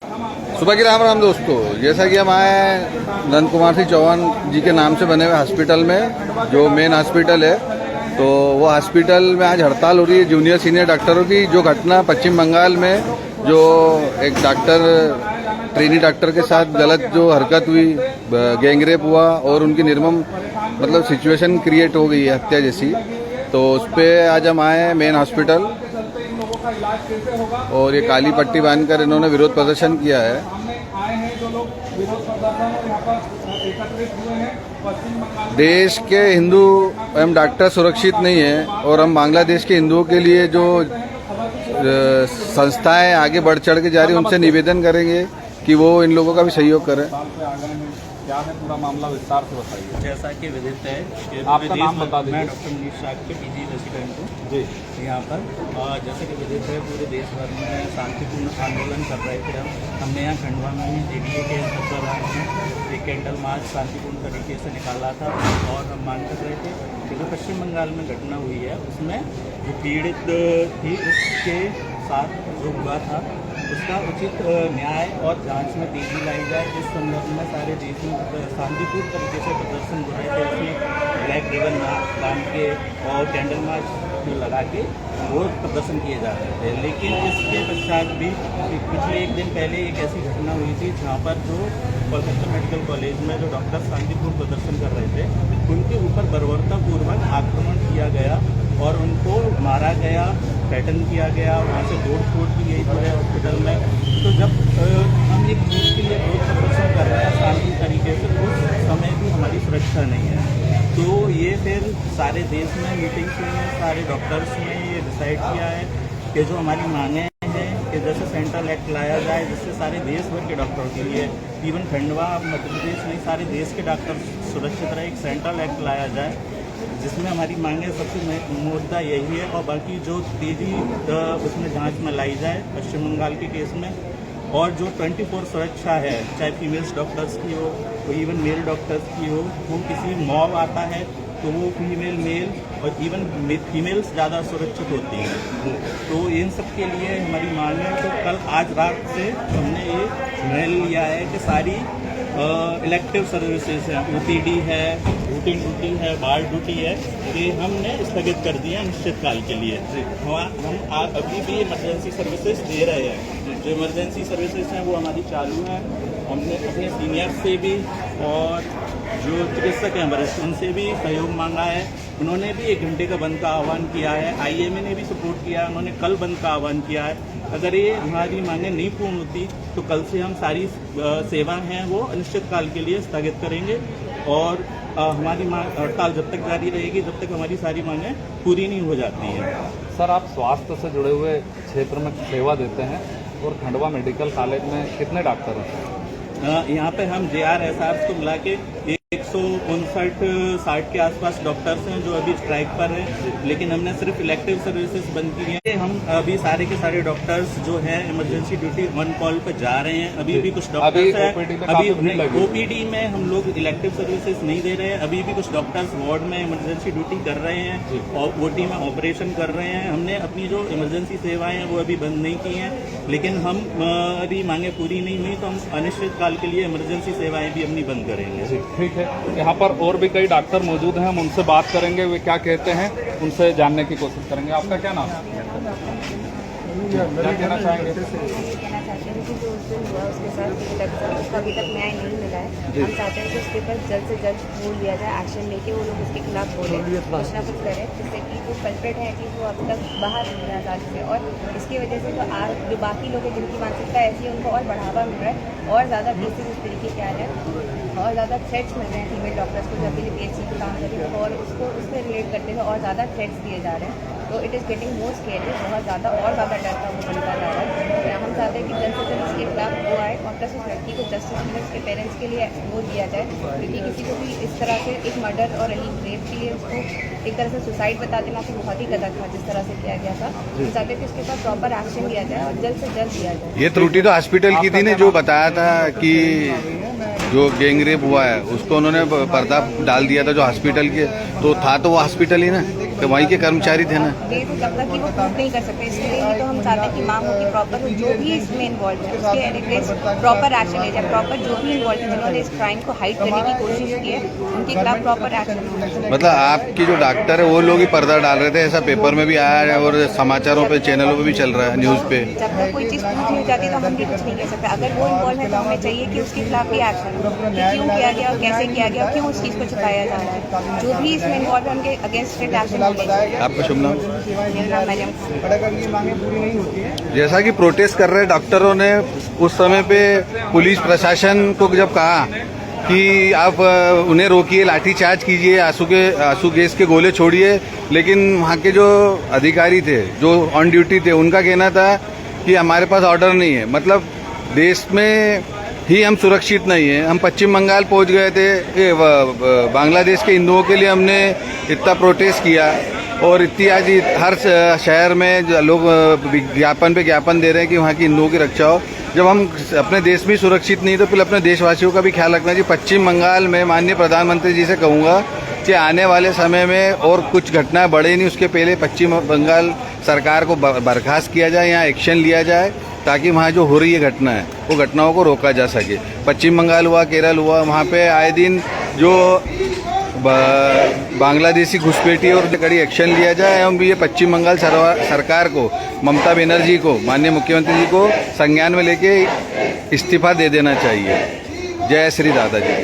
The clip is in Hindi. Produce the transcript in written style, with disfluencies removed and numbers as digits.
सुबह की राम राम दोस्तों, जैसा कि हम आए नंद कुमार सिंह चौहान जी के नाम से बने हुए हॉस्पिटल में, जो मेन हॉस्पिटल है, तो वो हॉस्पिटल में आज हड़ताल हो रही है जूनियर सीनियर डॉक्टरों की। जो घटना पश्चिम बंगाल में जो एक डॉक्टर ट्रेनी डॉक्टर के साथ गलत जो हरकत हुई, गैंगरेप हुआ और उनकी निर्मम मतलब सिचुएशन क्रिएट हो गई है, हत्या जैसी, तो उस पर आज हम आए हैं मेन हॉस्पिटल। और ये काली पट्टी बांधकर इन्होंने विरोध प्रदर्शन किया है। देश के हिंदू एवं डॉक्टर सुरक्षित नहीं है और हम बांग्लादेश के हिंदुओं के लिए जो संस्थाएं आगे बढ़ चढ़ के जा रही हैं, उनसे निवेदन करेंगे कि वो इन लोगों का भी सहयोग करें। क्या है पूरा मामला, विस्तार से बताइए। जैसा कि विदित है कि आपका नाम बता दीजिए। मैं डॉक्टर मनीष शाह के पीजी रेसिडेंट हूँ जी। यहाँ पर। जैसे कि विदित है पूरे देश भर में शांतिपूर्ण आंदोलन कर रहे थे हमने यहाँ खंडवा में भी जेडीए के तत्वाधान में एक कैंडल मार्च शांतिपूर्ण तरीके से निकाला था और हम मांग कर रहे थे कि जो पश्चिम बंगाल में घटना हुई है उसमें जो पीड़ित थी उसके साथ जो हुआ था उसका उचित न्याय और जांच में तेजी लाई जाए। इस संदर्भ में सारे देश में शांतिपूर्ण तरीके से प्रदर्शन हो रहे थे, उसमें ब्लैक रिबन बांध के और कैंडल मार्च लगा के वो प्रदर्शन किए जा रहे थे। लेकिन इसके पश्चात भी पिछले एक दिन पहले एक ऐसी घटना हुई थी जहाँ पर जो कोलकाता मेडिकल कॉलेज में जो डॉक्टर शांतिपूर्ण प्रदर्शन कर रहे थे उनके ऊपर बर्बरतापूर्वक आक्रमण किया गया और उनको मारा गया, पैटर्न किया गया, वहाँ से तोड़ फोड़ की गई पूरे हॉस्पिटल में। तो जब हम एक चीज़ के लिए विरोध प्रदर्शन कर रहे हैं शांति तरीके से, उस समय भी हमारी सुरक्षा नहीं है। तो ये फिर सारे देश में मीटिंग्स हुई हैं, सारे डॉक्टर्स ने ये डिसाइड किया है कि जो हमारी मांगें हैं कि जैसे सेंट्रल एक्ट लाया जाए जिससे सारे देश भर के डॉक्टरों के लिए, इवन खंडवा मध्य प्रदेश नहीं सारे देश के डॉक्टर सुरक्षित रहे, एक सेंट्रल एक्ट लाया जाए जिसमें हमारी मांगे सबसे मुद्दा यही है। और बाकी जो तेजी उसमें जांच में लाई जाए पश्चिम बंगाल के केस में, और जो 24 सुरक्षा है चाहे फीमेल्स डॉक्टर्स की हो इवन मेल डॉक्टर्स की हो, वो किसी मॉब आता है तो वो फीमेल मेल और इवन फीमेल्स ज़्यादा सुरक्षित होती हैं। तो इन सब के लिए हमारी मांग है। तो कल आज रात से हमने ये निर्णय लिया है कि सारी इलेक्टिव सर्विसेज है, ओपीडी है, रूटीन ड्यूटी है, बार ड्यूटी है, ये हमने स्थगित कर दिया अनिश्चित काल के लिए। हम अभी भी इमरजेंसी सर्विसेज दे रहे हैं। जो इमरजेंसी सर्विसेज हैं वो हमारी चालू हैं। हमने अपने सीनियर से भी और जो चिकित्सक हैं वरिष्ठ उनसे भी सहयोग मांगा है। उन्होंने भी 1 घंटे का बंद का आह्वान किया है। आईएमए ने भी सपोर्ट किया है, उन्होंने कल बंद का आह्वान किया है। अगर ये हमारी मांगें नहीं पूर्ण होती तो कल से हम सारी सेवा हैं वो अनिश्चित काल के लिए स्थगित करेंगे और हमारी हड़ताल जब तक जारी रहेगी जब तक हमारी सारी मांगें पूरी नहीं हो जाती हैं। सर, आप स्वास्थ्य से जुड़े हुए क्षेत्र में सेवा देते हैं और खंडवा मेडिकल कॉलेज में कितने डॉक्टर हैं? यहाँ पे हम JRSR को मिला के 159-60 के आसपास डॉक्टर्स हैं जो अभी स्ट्राइक पर हैं, लेकिन हमने सिर्फ इलेक्टिव सर्विसेज बंद की हैं। हम अभी सारे के सारे डॉक्टर्स जो हैं इमरजेंसी ड्यूटी ऑन कॉल पर जा रहे हैं। अभी भी कुछ डॉक्टर्स हैं, अभी OPD में हम लोग इलेक्टिव सर्विसेज नहीं दे रहे हैं। अभी भी कुछ डॉक्टर्स वार्ड में इमरजेंसी ड्यूटी कर रहे हैं और OT में ऑपरेशन कर रहे हैं। हमने अपनी जो इमरजेंसी सेवाएं हैं वो अभी बंद नहीं की हैं, लेकिन हमारी मांगे पूरी नहीं हुई तो हम अनिश्चित काल के लिए इमरजेंसी सेवाएं भी अपनी बंद करेंगे। ठीक है, यहाँ पर और भी कई डॉक्टर मौजूद हैं, हम उनसे बात करेंगे, वे क्या कहते हैं उनसे जानने की कोशिश करेंगे। आपका क्या नाम है? क्या कहना चाहेंगे? कहना चाहते हैं कि जो उस दिन हुआ उसके साथ उसका अभी तक न्याय नहीं मिला है। हम चाहते हैं कि उसके ऊपर जल्द से जल्द बोल लिया जाए, एक्शन लेके वो लोग उसके खिलाफ बोले, कुछ ना कुछ करें जिससे कि जो कल्प्रेट है कि वो अब तक बाहर नहीं रहा आजादी से। और इसकी वजह से तो आज जो बाकी लोग हैं जिनकी मानसिकता ऐसी है उनको और बढ़ावा मिल रहा है और ज़्यादा केसेस इस तरीके के आ रहे हैं और ज़्यादा थ्रेट्स मिल रहे हैं फीमेल डॉक्टर्स को जो अभी PHC पे काम कर रही है और उससे रिलेट करते हुए और ज़्यादा थ्रेट्स दिए जा रहे हैं। तो it is getting more scary, बहुत ज़्यादा और ज़्यादा डर का वो बनता जा रहा है। हम चाहते हैं कि जल्द से जल्द इसके खिलाफ वो आए और प्लस उस लड़की को जस्टिस मिले, उसके पेरेंट्स के लिए वो दिया जाए, क्योंकि किसी को भी इस तरह से एक मर्डर और रेप के लिए उसको एक तरह से सुसाइड बता देना तो बहुत ही गलत था जिस तरह से किया गया था। हम चाहते हैं कि उसके पास प्रॉपर एक्शन लिया जाए और जल्द से जल्द दिया जाए। ये त्रुटि तो हॉस्पिटल की थी ने, जो बताया था कि जो गैंगरेप हुआ है उसको उन्होंने पर्दा डाल दिया था जो हॉस्पिटल के, तो था तो वो हॉस्पिटल ही ना। तो वहीं के कर्मचारी थे ना। ये तो जब तक कि वो प्रूव नहीं कर सकते, इसलिए ही तो हम चाहते हैं कि मांग हो कि प्रॉपर जो भी इसमें इन्वॉल्व है उसके अगेंस्ट प्रॉपर एक्शन ले जाए। प्रॉपर जो भी इन्वॉल्व है, जिन्होंने इस क्राइम को हाइड करने की कोशिश की है, उनके खिलाफ प्रॉपर एक्शन। मतलब आपकी जो डॉक्टर है वो लोग ही पर्दा डाल रहे थे, ऐसा पेपर में भी आया है और समाचारों पे, चैनलों पे भी चल रहा है, न्यूज़ पे। जब तक कोई चीज़ प्रूव नहीं हो जाती तो हम भी कुछ नहीं कह सकते। अगर वो इन्वॉल्व है तो हमें चाहिए कि उसके खिलाफ भी एक्शन हो, कि क्यों किया गया और कैसे किया गया और क्यों उस चीज़ को छुपाया जा रहा है। जो भी इसमें इन्वॉल्व है उनके अगेंस्ट स्ट्रिक्ट एक्शन होने चाहिए। आपका शुभ नाम? मेरा नाम मरियम खान। जैसा कि प्रोटेस्ट कर रहे डॉक्टरों ने उस समय पे पुलिस प्रशासन को जब कहा कि आप उन्हें रोकिए, लाठीचार्ज कीजिए, आंसू गैस के गोले छोड़िए, लेकिन वहाँ के जो अधिकारी थे, जो ऑन ड्यूटी थे, उनका कहना था कि हमारे पास ऑर्डर नहीं है। मतलब देश में ही हम सुरक्षित नहीं है। हम पश्चिम बंगाल पहुँच गए थे, बांग्लादेश के हिंदुओं के लिए हमने इतना प्रोटेस्ट किया और इतनी आज हर शहर में लोग विज्ञापन पे ज्ञापन दे रहे हैं कि वहाँ की हिंदुओं की रक्षा हो। जब हम अपने देश में सुरक्षित नहीं तो फिर अपने देशवासियों का भी ख्याल रखना चाहिए। पश्चिम बंगाल में माननीय प्रधानमंत्री जी से कहूँगा कि आने वाले समय में और कुछ घटनाएं बढ़े नहीं, उसके पहले पश्चिम बंगाल सरकार को बर्खास्त किया जाए, यहाँ एक्शन लिया जाए, ताकि वहाँ जो हो रही है घटना है वो घटनाओं को रोका जा सके। पश्चिम बंगाल हुआ, केरल हुआ, वहाँ पे आए दिन जो बांग्लादेशी घुसपैठी और कड़ी एक्शन लिया जाए एवं ये पश्चिम बंगाल सरकार को, ममता बनर्जी को, माननीय मुख्यमंत्री जी को संज्ञान में लेके इस्तीफा दे देना चाहिए। जय श्री दादाजी।